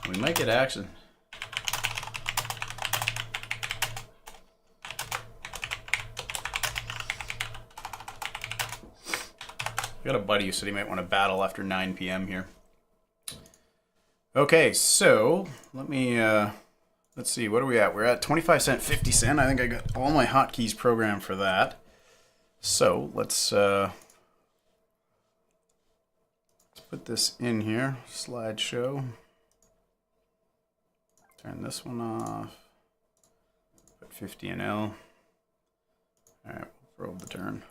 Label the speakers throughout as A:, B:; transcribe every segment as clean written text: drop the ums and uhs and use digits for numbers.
A: We might get action. Got a buddy who said he might want to battle after 9 p.m. here. Okay, so let me let's see, what are we at? We're at 25 cent, 50 cent. I think I got all my hotkeys programmed for that. So let's put this in here. Slideshow. Turn this one off. Put 50 NL. All right, we'll probe the turn.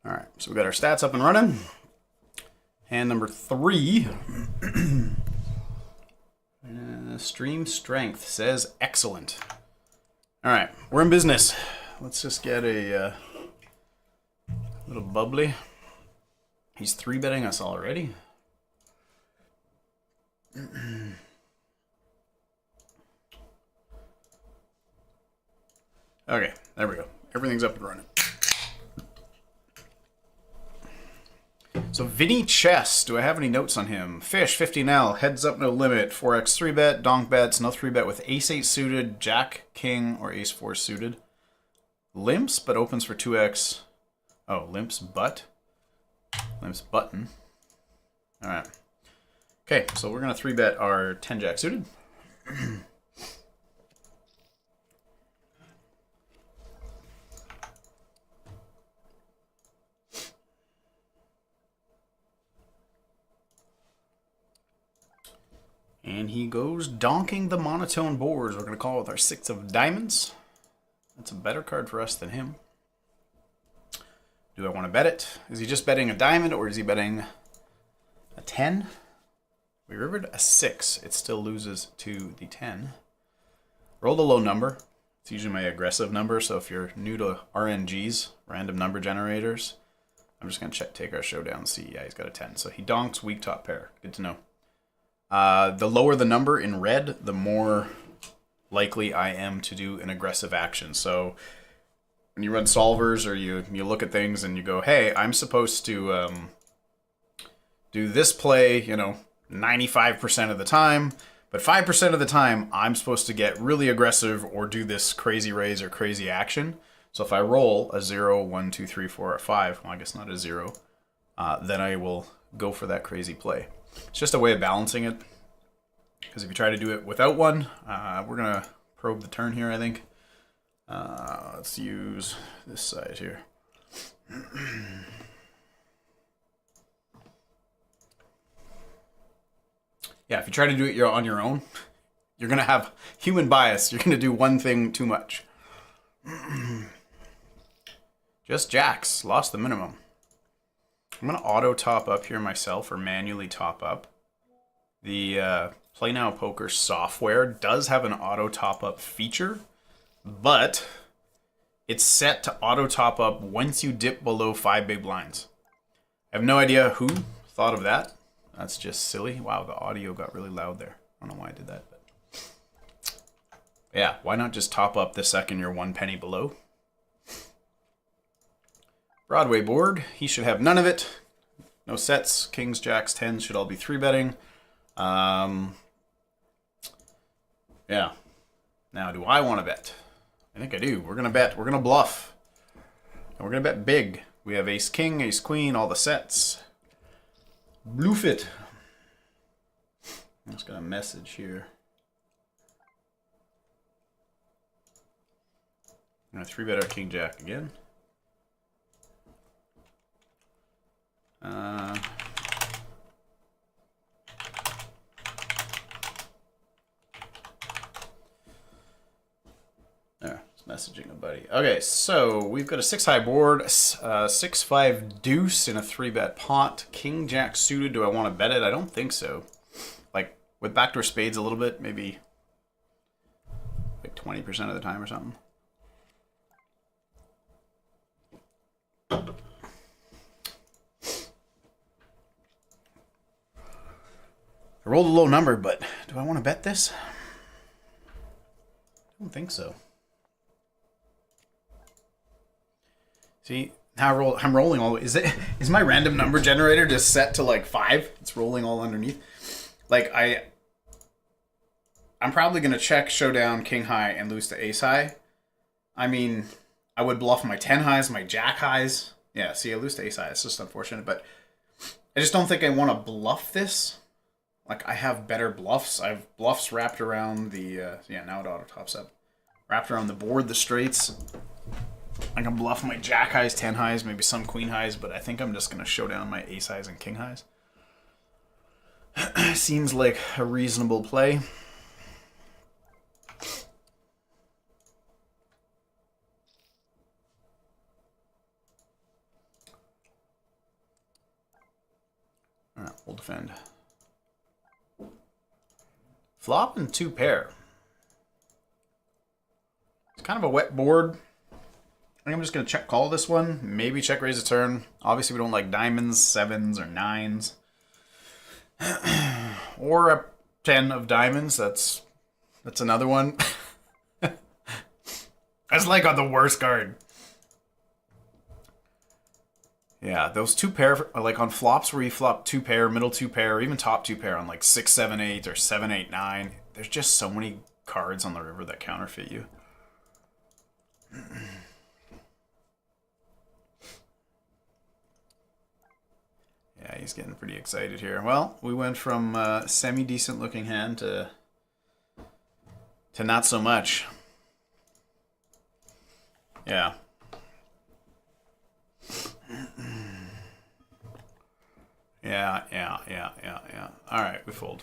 A: All right, so we got our stats up and running. Hand number 3. Stream strength says excellent. All right, we're in business. Let's just get a little bubbly. He's 3-betting us already. Okay, there we go. Everything's up and running. So VinnyChess, do I have any notes on him? Fish, 15L, heads up, no limit, 4x 3-bet, donk bets, no 3-bet with ace-8 suited, jack, king, or ace-4 suited. Limps, but opens for 2x. Oh, limps, but. Limps, button. All right. Okay, so we're going to 3-bet our 10-jack suited. And he goes donking the monotone boards. We're going to call it with our 6 of diamonds. That's a better card for us than him. Do I want to bet it? Is he just betting a diamond or is he betting a 10? We rivered a 6. It still loses to the 10. Roll the low number. It's usually my aggressive number. So if you're new to RNGs, random number generators, I'm just going to take our showdown and see. Yeah, he's got a 10. So he donks weak top pair. Good to know. The lower the number in red, the more likely I am to do an aggressive action. So when you run solvers or you look at things and you go, hey, I'm supposed to do this play, 95% of the time, but 5% of the time I'm supposed to get really aggressive or do this crazy raise or crazy action. So if I roll a 0, 1, 2, 3, 4, or 5, well, I guess not a 0, then I will go for that crazy play. It's just a way of balancing it. Because if you try to do it without one, we're going to probe the turn here, I think. Let's use this side here. Yeah, if you try to do it on your own, you're going to have human bias. You're going to do one thing too much. Just jacks. Lost the minimum. I'm going to auto top up here myself or manually top up. The Play Now Poker software does have an auto top up feature, but it's set to auto top up once you dip below 5 big blinds. I have no idea who thought of that. That's just silly. Wow, the audio got really loud there. I don't know why I did that. But yeah, why not just top up the second you're 1 penny below? Broadway board, he should have none of it. No sets, kings, jacks, 10s should all be 3-betting. Yeah. Now, do I want to bet? I think I do. We're going to bet. We're going to bluff. And we're going to bet big. We have ace king, ace queen, all the sets. Bluff it. I just got a message here. I'm going to 3-bet our king jack again. Messaging a buddy. Okay, so we've got a 6-high board, 6-5 deuce in a 3-bet pot. King jack suited. Do I want to bet it? I don't think so. Like with backdoor spades a little bit, maybe like 20% of the time or something. I rolled a low number, but do I want to bet this? I don't think so. See, Now I'm rolling all. Is my random number generator just set to like 5? It's rolling all underneath. Like I'm probably gonna check showdown king high and lose to ace high. I mean, I would bluff my 10 highs, my jack highs. Yeah, see, I lose to ace high. It's just unfortunate, but I just don't think I want to bluff this. Like, I have better bluffs. I have bluffs wrapped around the... yeah, now it auto-tops up. Wrapped around the board, the straights. I can bluff my jack highs, 10 highs, maybe some queen highs, but I think I'm just going to show down my ace highs and king highs. Seems like a reasonable play. Alright, we'll defend. Flop and 2 pair. It's kind of a wet board. I think I'm just going to check call this one. Maybe check raise a turn. Obviously, we don't like diamonds, 7s, or 9s. Or a 10 of diamonds. That's another one. That's like on the worst card. Yeah, those 2 pair, like on flops where you flop 2 pair, middle 2 pair, or even top 2 pair on like 6, 7, 8, or 7, 8, 9. There's just so many cards on the river that counterfeit you. Yeah, he's getting pretty excited here. Well, we went from semi-decent looking hand to not so much. Yeah. Yeah. All right, we fold.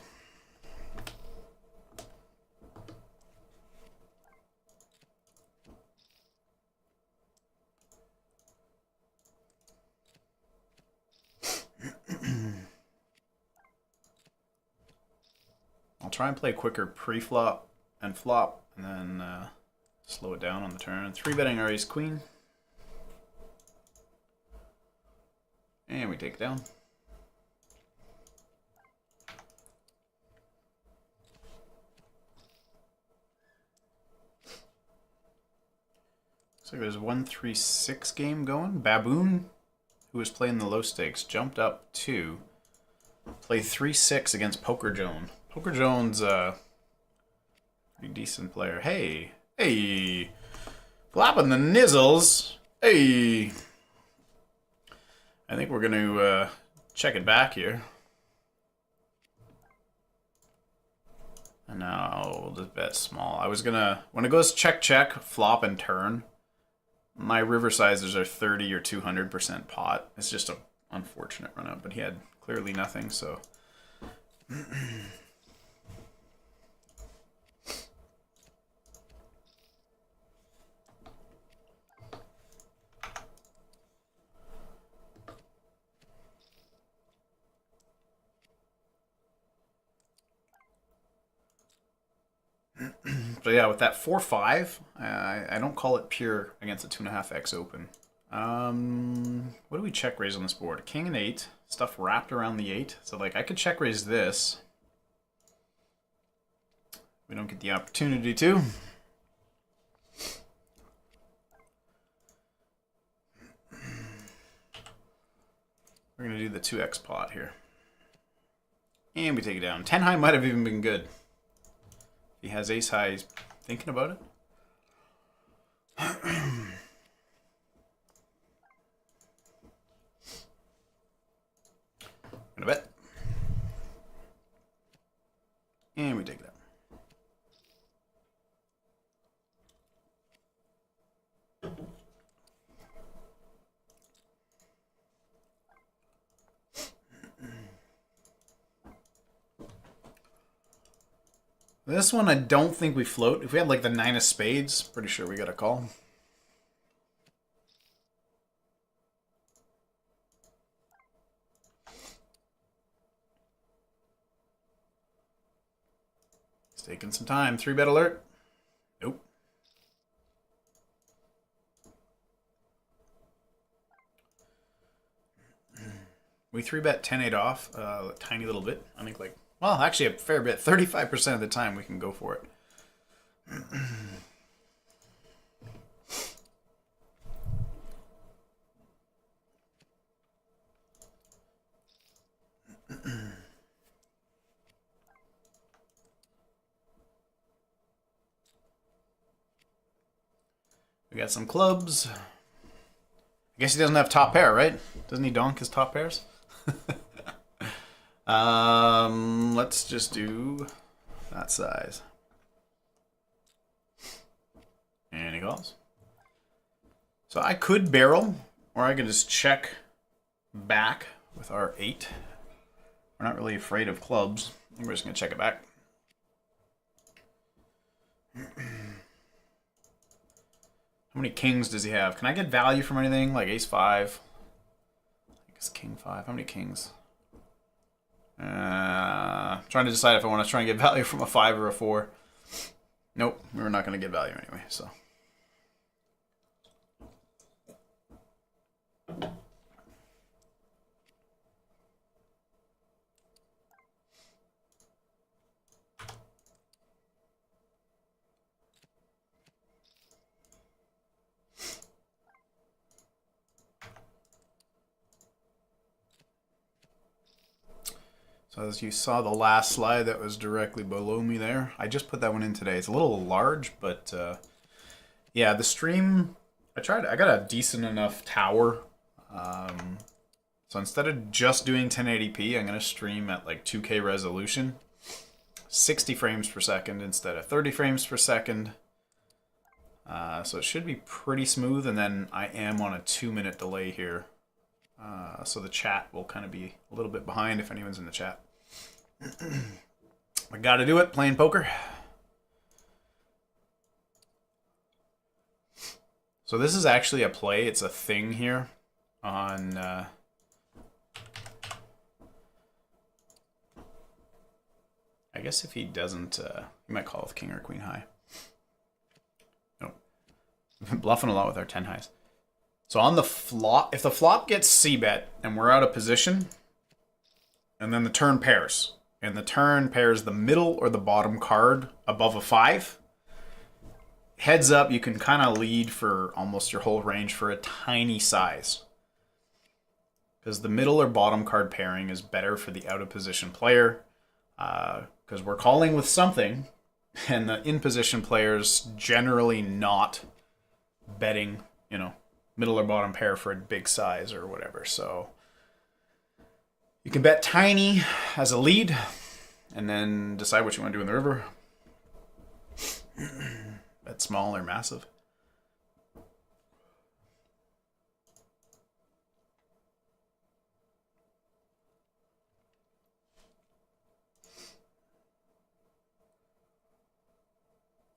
A: I'll try and play quicker pre-flop and flop, and then slow it down on the turn. 3-betting our ace queen. And we take it down. So there's a 1-3-6 game going. Baboon, who was playing the low stakes, jumped up to play 3-6 against Poker Joan. Poker Joan's a pretty decent player. Hey, flopping the nizzles. Hey, I think we're going to check it back here. And now we'll just bet small. I was going to, when it goes check, flop, and turn, my river sizes are 30 or 200% pot. It's just an unfortunate run up, but he had clearly nothing, so. But yeah, with that 4-5, I don't call it pure against a 2.5x open. What do we check raise on this board? King and 8, stuff wrapped around the 8. So like I could check raise this. We don't get the opportunity to. We're gonna do the 2x pot here. And we take it down. 10 high might have even been good. He has ace high, he's thinking about it. Gonna bet. And we take it out. This one, I don't think we float. If we had like the 9 of spades, pretty sure we got a call. It's taking some time. 3-bet alert. Nope. We 3-bet 10-8 off a tiny little bit. I think like, well, actually a fair bit. 35% of the time we can go for it. We got some clubs. I guess he doesn't have top pair, right? Doesn't he donk his top pairs? Let's just do that size. And he calls. So I could barrel, or I could just check back with our 8. We're not really afraid of clubs. We're just going to check it back. How many kings does he have? Can I get value from anything? Like ace 5? I guess king 5. How many kings? Trying to decide if I want to try and get value from a 5 or a 4. Nope, we're not going to get value anyway, so. So as you saw the last slide that was directly below me there, I just put that one in today. It's a little large, but yeah, the stream, I got a decent enough tower. So instead of just doing 1080p, I'm going to stream at like 2K resolution, 60 frames per second instead of 30 frames per second. So it should be pretty smooth, and then I am on a 2-minute delay here. So the chat will kind of be a little bit behind if anyone's in the chat. I gotta do it, playing poker. So this is actually a play, it's a thing here on... I guess if he doesn't, he might call with king or queen high. Nope. We've been bluffing a lot with our 10 highs. So on the flop, if the flop gets c-bet and we're out of position, and then the turn pairs, and the turn pairs the middle or the bottom card above a 5, heads up, you can kind of lead for almost your whole range for a tiny size. Because the middle or bottom card pairing is better for the out of position player. Because we're calling with something, and the in position players generally not betting, you know, middle or bottom pair for a big size or whatever. So you can bet tiny as a lead and then decide what you want to do in the river. Bet small or massive.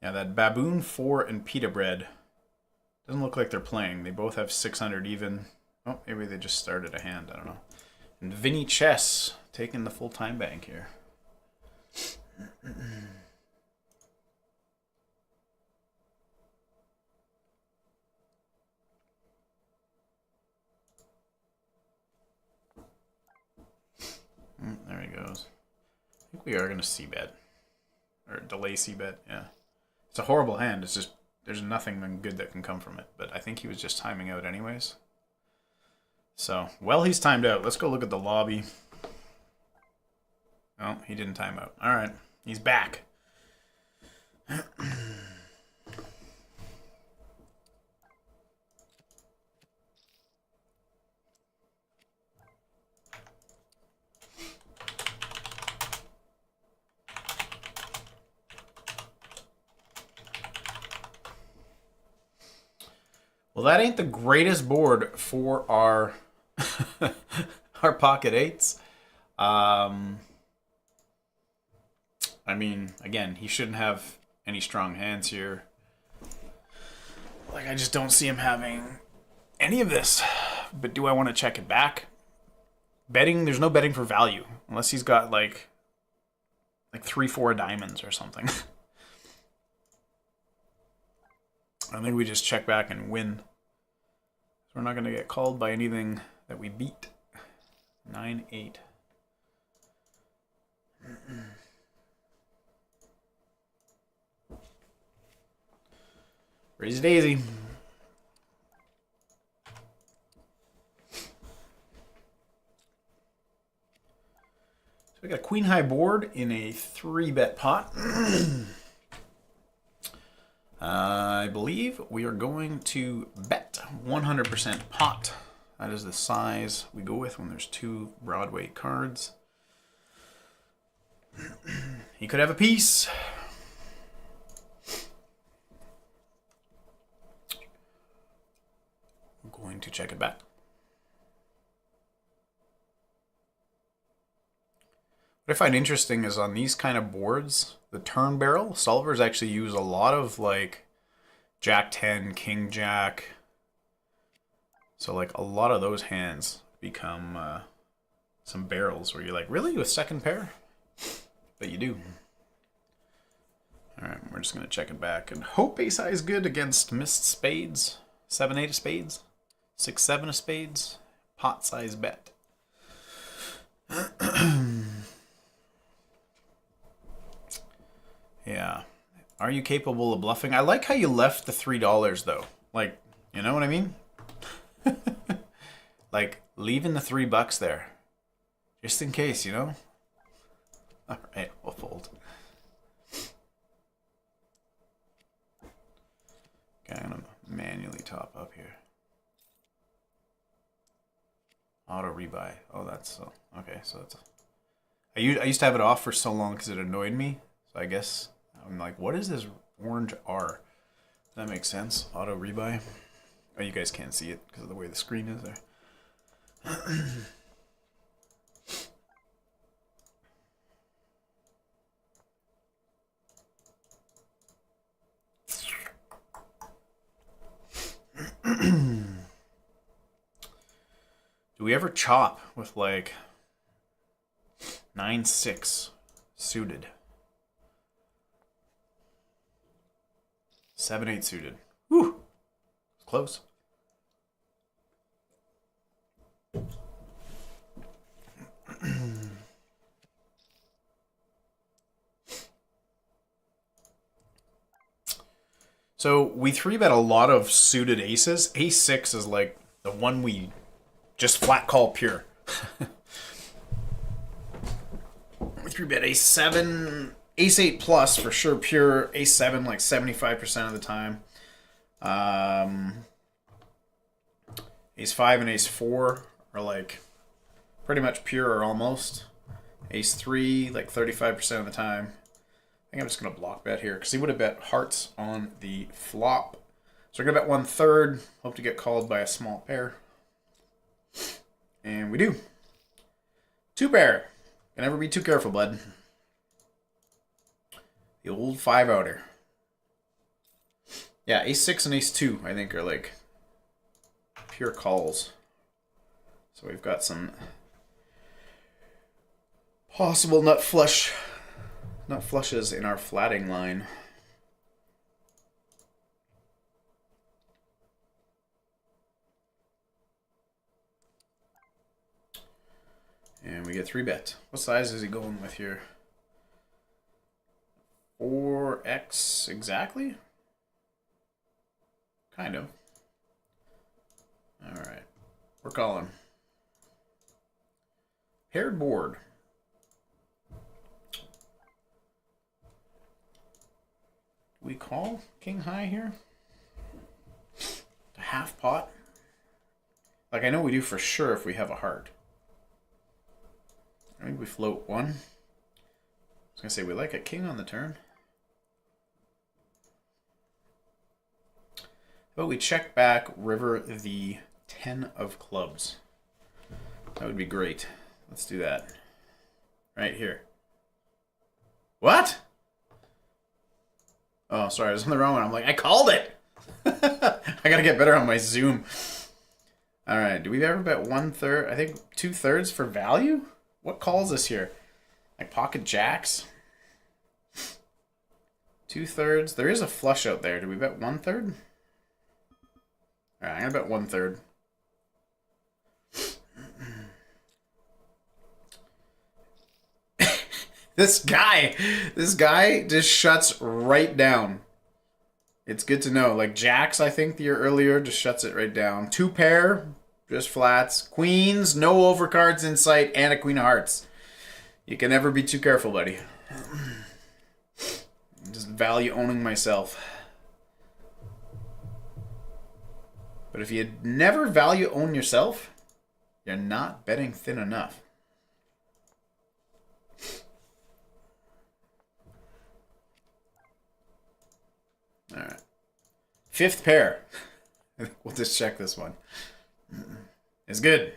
A: Yeah, that Baboon 4 and Pita Bread doesn't look like they're playing. They both have 600 even. Oh, maybe they just started a hand. I don't know. And VinnyChess taking the full-time bank here. There he goes. I think we are going to c-bet. Or delay c-bet, yeah. It's a horrible hand. It's just, there's nothing good that can come from it. But I think he was just timing out anyways. So, well, he's timed out. Let's go look at the lobby. Oh, he didn't time out. All right, he's back. Well, that ain't the greatest board for our our pocket eights. I mean, again, he shouldn't have any strong hands here. Like, I just don't see him having any of this. But do I want to check it back? Betting, there's no betting for value. Unless he's got, like 3-4 diamonds or something. I think we just check back and win. We're not going to get called by anything that we beat. 9-8. Raise daisy. So we got a queen high board in a 3-bet pot. I believe we are going to bet 100% pot. That is the size we go with when there's 2 Broadway cards. He could have a piece. I'm going to check it back. What I find interesting is on these kind of boards, the turn barrel, solvers actually use a lot of like Jack 10, King Jack. So like a lot of those hands become some barrels where you're like, really, with second pair? But you do. All right, we're just gonna check it back and hope ace high is good against missed spades, 7-8 of spades, 6-7 of spades, pot size bet. Yeah. Are you capable of bluffing? I like how you left the $3 though. Like, you know what I mean? Like, leaving the $3 there. Just in case, you know? Alright, we'll fold. Okay, I'm gonna manually top up here. Auto rebuy. Oh, that's so... Okay, so that's... I used to have it off for so long because it annoyed me. So I guess I'm like, what is this orange R? Does that make sense? Auto rebuy. Oh, you guys can't see it because of the way the screen is there. Do we ever chop with like 9-6 suited? 7-8 suited. Whew. Close. So we 3-bet a lot of suited aces. Ace 6 is like the one we just flat call pure. We 3-bet ace 7, ace 8 plus for sure pure. Ace 7 like 75% of the time. Ace 5 and ace 4 are like pretty much pure or almost. Ace 3 like 35% of the time. I think I'm just going to block bet here because he would have bet hearts on the flop. So we're going to bet 1/3. Hope to get called by a small pair. And we do. 2 pair. Can never be too careful, bud. The old 5-outer. Yeah, ace 6 and ace 2 I think are like pure calls. So we've got some possible nut flushes in our flatting line. And we get 3-bet. What size is he going with here? 4x exactly? Kind of. Alright. We're calling. Paired board. We call king high here? To half pot? Like I know we do for sure if we have a heart. I think we float 1. I was going to say we like a king on the turn. But we check back river the 10 of clubs. That would be great. Let's do that. Right here. What? Oh, sorry, I was on the wrong one. I'm like, I called it! I gotta get better on my zoom. Alright, do we ever bet 1/3? I think 2/3 for value? What calls us here? Like pocket jacks? 2/3. There is a flush out there. Do we bet 1/3? Alright, I'm gonna bet 1/3. This guy just shuts right down. It's good to know. Like jacks, I think the year earlier just shuts it right down. 2 pair, just flats. Queens, no overcards in sight, and a queen of hearts. You can never be too careful, buddy. Just value owning myself. But if you never value own yourself, you're not betting thin enough. All right. Fifth pair. We'll just check this one. It's good.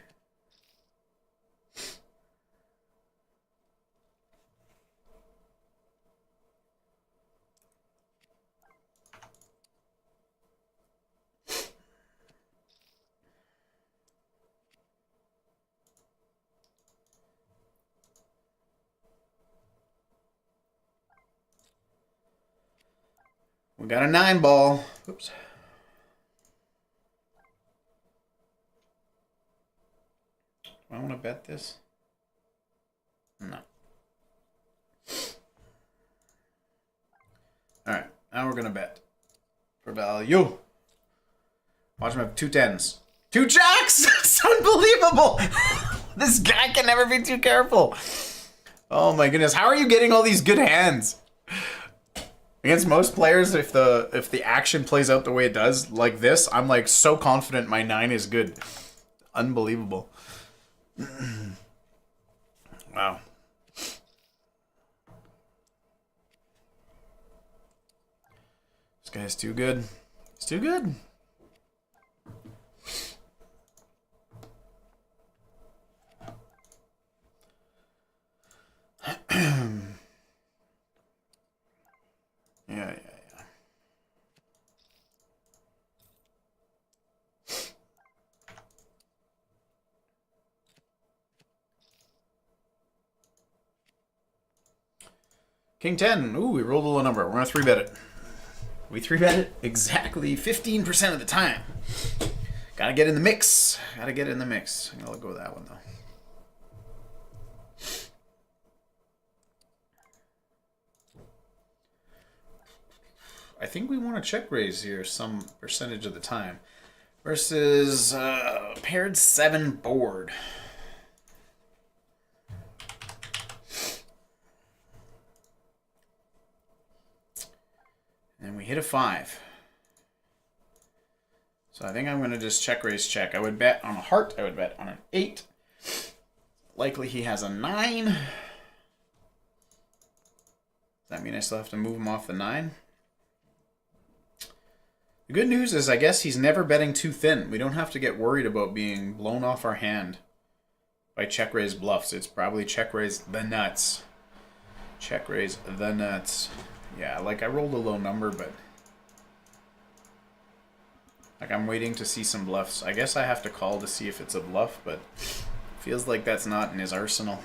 A: We got a 9 ball. Oops. Do I want to bet this? No. Alright, now we're going to bet. For value. Watch him have 2 10s. 2 jacks! It's unbelievable! This guy can never be too careful. Oh my goodness, how are you getting all these good hands? Against most players, if the action plays out the way it does, like this, I'm like so confident my 9 is good. Unbelievable. Wow. This guy's too good. He's too good. Yeah. King 10. Ooh, we rolled a low number. We're going to 3-bet it. We 3-bet it exactly 15% of the time. Gotta get in the mix. Gotta get in the mix. I'm going to let go of that one, though. I think we want to check raise here some percentage of the time. Versus paired 7 board. And we hit a 5. So I think I'm going to just check raise check. I would bet on a heart. I would bet on an 8. Likely he has a 9. Does that mean I still have to move him off the 9? The good news is I guess he's never betting too thin. We don't have to get worried about being blown off our hand by check raise bluffs. It's probably check raise the nuts. Check raise the nuts. Yeah, like I rolled a low number, but like I'm waiting to see some bluffs. I guess I have to call to see if it's a bluff, but feels like that's not in his arsenal.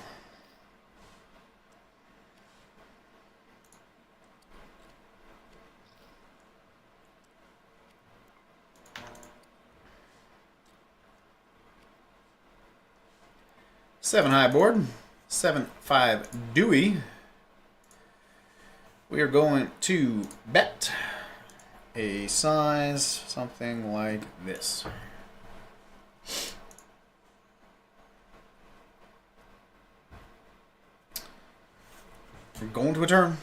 A: Seven high board, 7-5 Dewey. We are going to bet a size something like this. We're going to a turn.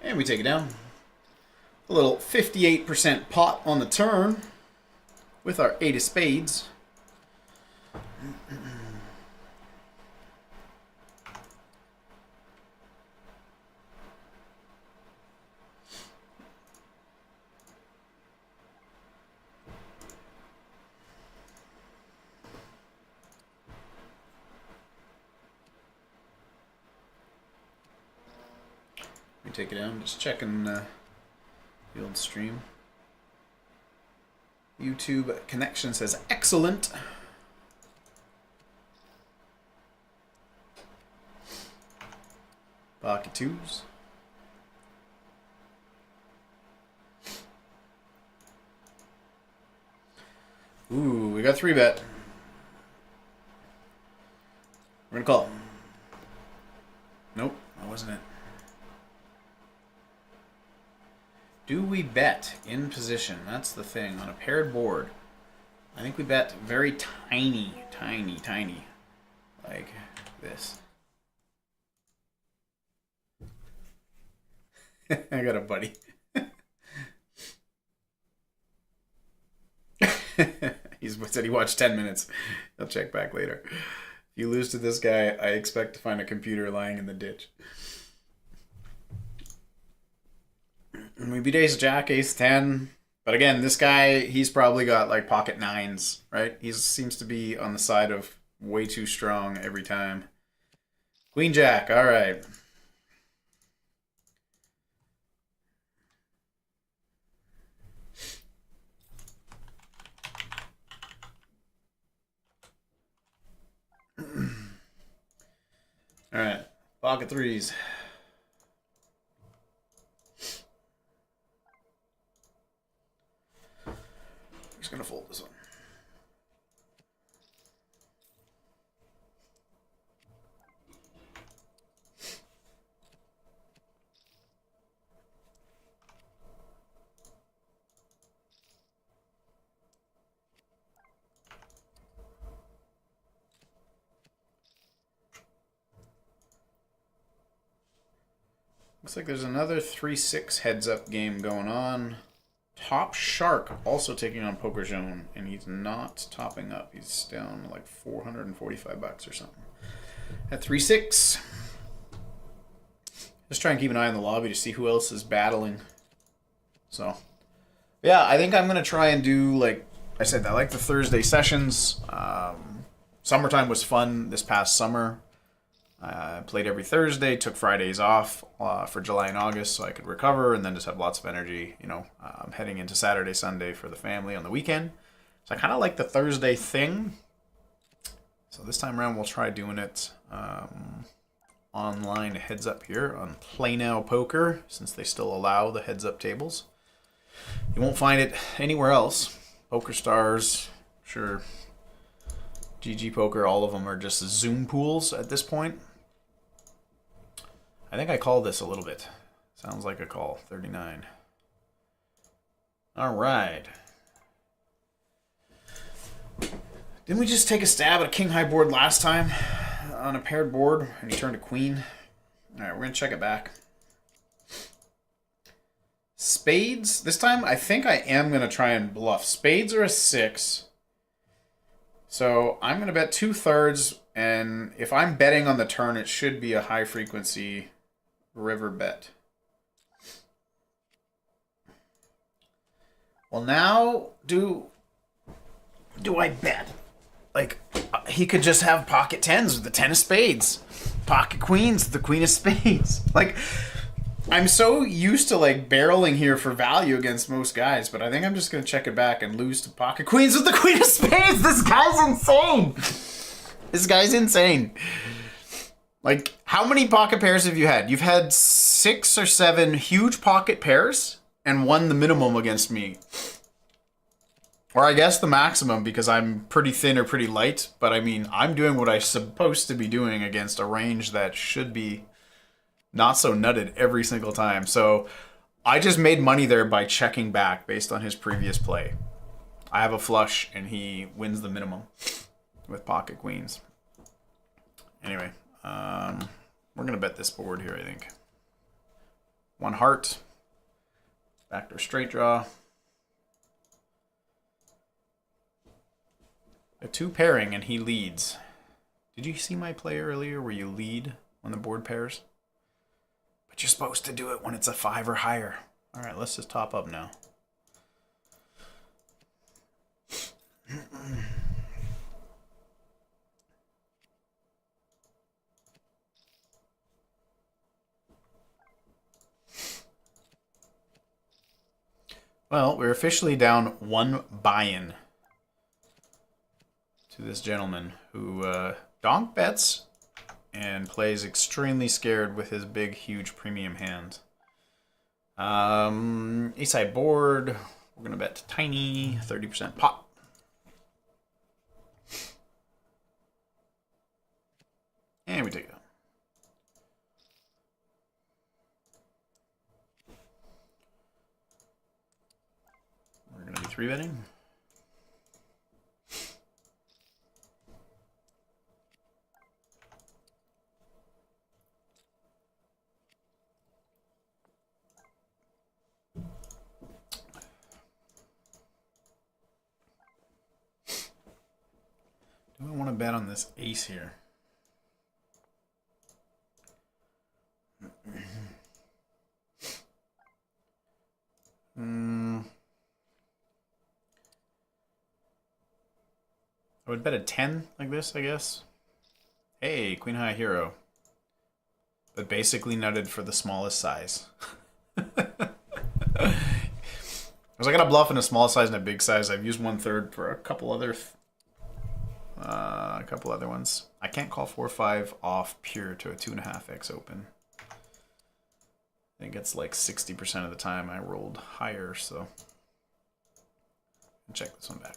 A: And we take it down. A little 58% pot on the turn with our 8 of spades. We take it down, just checking the old stream. YouTube connection says excellent. Pocket 2s. Ooh, we got 3-bet. We're gonna call. Nope, that wasn't it. Do we bet in position? That's the thing. On a paired board, I think we bet very tiny. Like this. I got a buddy. He said he watched 10 minutes. I'll check back later. If you lose to this guy, I expect to find a computer lying in the ditch. And we beat ace jack, ace 10. But again, this guy, he's probably got like pocket nines, right? He seems to be on the side of way too strong every time. Queen jack, all right. All right, pocket threes. I'm just gonna fold this one. Looks like there's another 3-6 heads-up game going on. Top Shark also taking on Poker Zone, and he's not topping up. He's down like $445 or something. At 3-6. Just try and keep an eye on the lobby to see who else is battling. So, yeah, I think I'm going to try and do, like I said, I like the Thursday sessions. Summertime was fun this past summer. I played every Thursday, took Fridays off for July and August so I could recover and then just have lots of energy, you know, heading into Saturday, Sunday for the family on the weekend. So I kind of like the Thursday thing. So this time around we'll try doing it online heads up here on Play Now Poker, since they still allow the heads up tables. You won't find it anywhere else. Poker Stars, sure. GG Poker, all of them are just Zoom pools at this point. I think I called this a little bit. Sounds like a call. 39. All right. Didn't we just take a stab at a king high board last time on a paired board and he turned a queen? All right, we're going to check it back. Spades. This time I think I am going to try and bluff. Spades are a 6. So I'm going to bet 2/3, and if I'm betting on the turn, it should be a high frequency river bet. Well, now do I bet? Like, he could just have pocket 10s with the 10 of spades, pocket queens with the queen of spades. Like, I'm so used to like barreling here for value against most guys, but I think I'm just going to check it back and lose to pocket queens with the queen of spades. This guy's insane. This guy's insane. Like, how many pocket pairs have you had? You've had 6 or 7 huge pocket pairs and won the minimum against me. Or I guess the maximum because I'm pretty thin or pretty light. But I mean, I'm doing what I'm supposed to be doing against a range that should be not so nutted every single time. So I just made money there by checking back based on his previous play. I have a flush and he wins the minimum with pocket queens. Anyway, we're going to bet this board here, I think. 1 heart. Backdoor straight draw. A 2 pairing and he leads. Did you see my play earlier where you lead when the board pairs? But you're supposed to do it when it's a 5 or higher. All right, let's just top up now. Well, we're officially down 1 buy-in to this gentleman who donk bets and plays extremely scared with his big, huge premium hand. Ace-side board. We're going to bet tiny, 30% pot. And we take it. We're going to be 3-betting. bet on this ace here. I would bet a 10 like this, I guess. Hey, Queen High Hero. But basically nutted for the smallest size. I was like, I got a bluff in a small size and a big size. I've used 1/3 for a couple other ones. I can't call 4-5 off pure to a 2.5x open. I think it's like 60% of the time I rolled higher, so check this one back.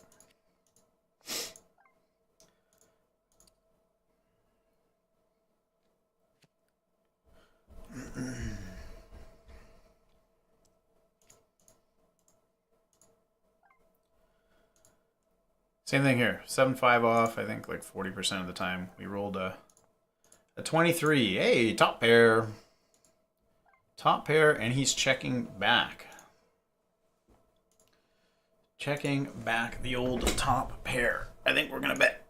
A: Same thing here. 7-5 off. I think like 40% of the time we rolled a 23. Hey, top pair. Top pair, and he's checking back. Checking back the old top pair. I think we're gonna bet.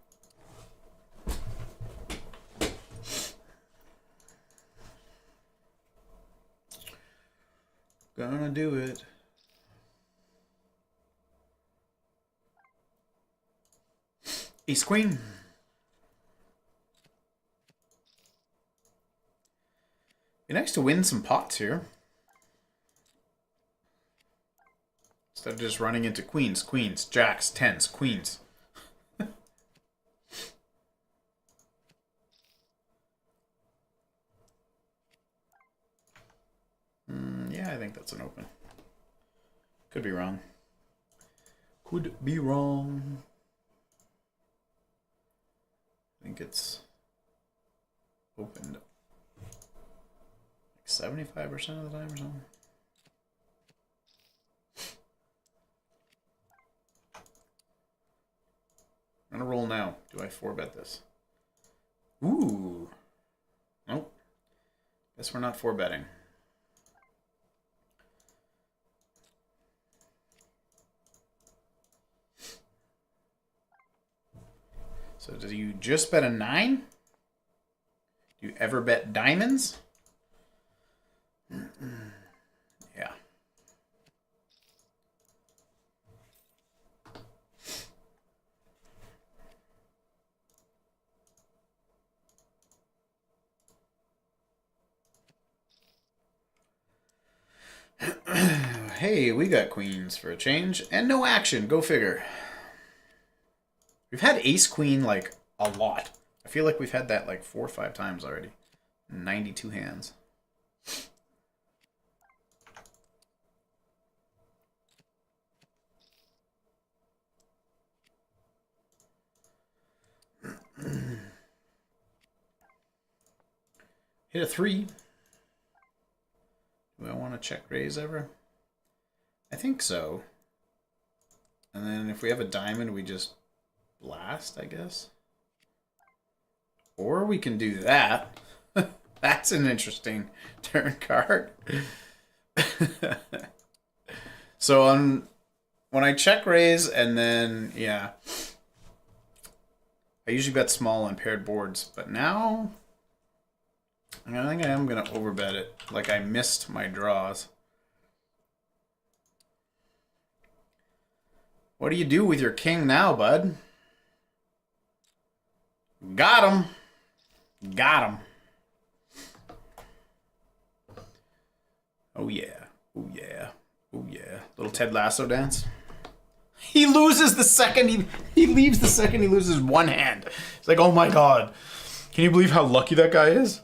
A: Gonna do it. Ace Queen. Be nice to win some pots here. Instead of just running into queens, queens, jacks, tens, queens. Yeah, I think that's an open. Could be wrong. Could be wrong. I think it's opened like 75% of the time or something. I'm gonna roll now. Do I 4-bet this? Ooh. Nope. Guess we're not 4-betting. So do you just bet a 9? Do you ever bet diamonds? Yeah. Hey, we got queens for a change. And no action. Go figure. We've had ace queen like a lot. I feel like we've had that like 4 or 5 times already. 92 hands. Hit a 3. Do I want to check raise ever? I think so. And then if we have a diamond, we just blast, I guess. Or we can do that. That's an interesting turn card. So when I check raise and then, yeah. I usually bet small on paired boards, but now I think I am going to overbet it. Like I missed my draws. What do you do with your king now, bud? Got him. Got him. Oh yeah. Oh yeah. Oh yeah. Little Ted Lasso dance. He loses the second he leaves the second he loses one hand. It's like, oh my god. Can you believe how lucky that guy is?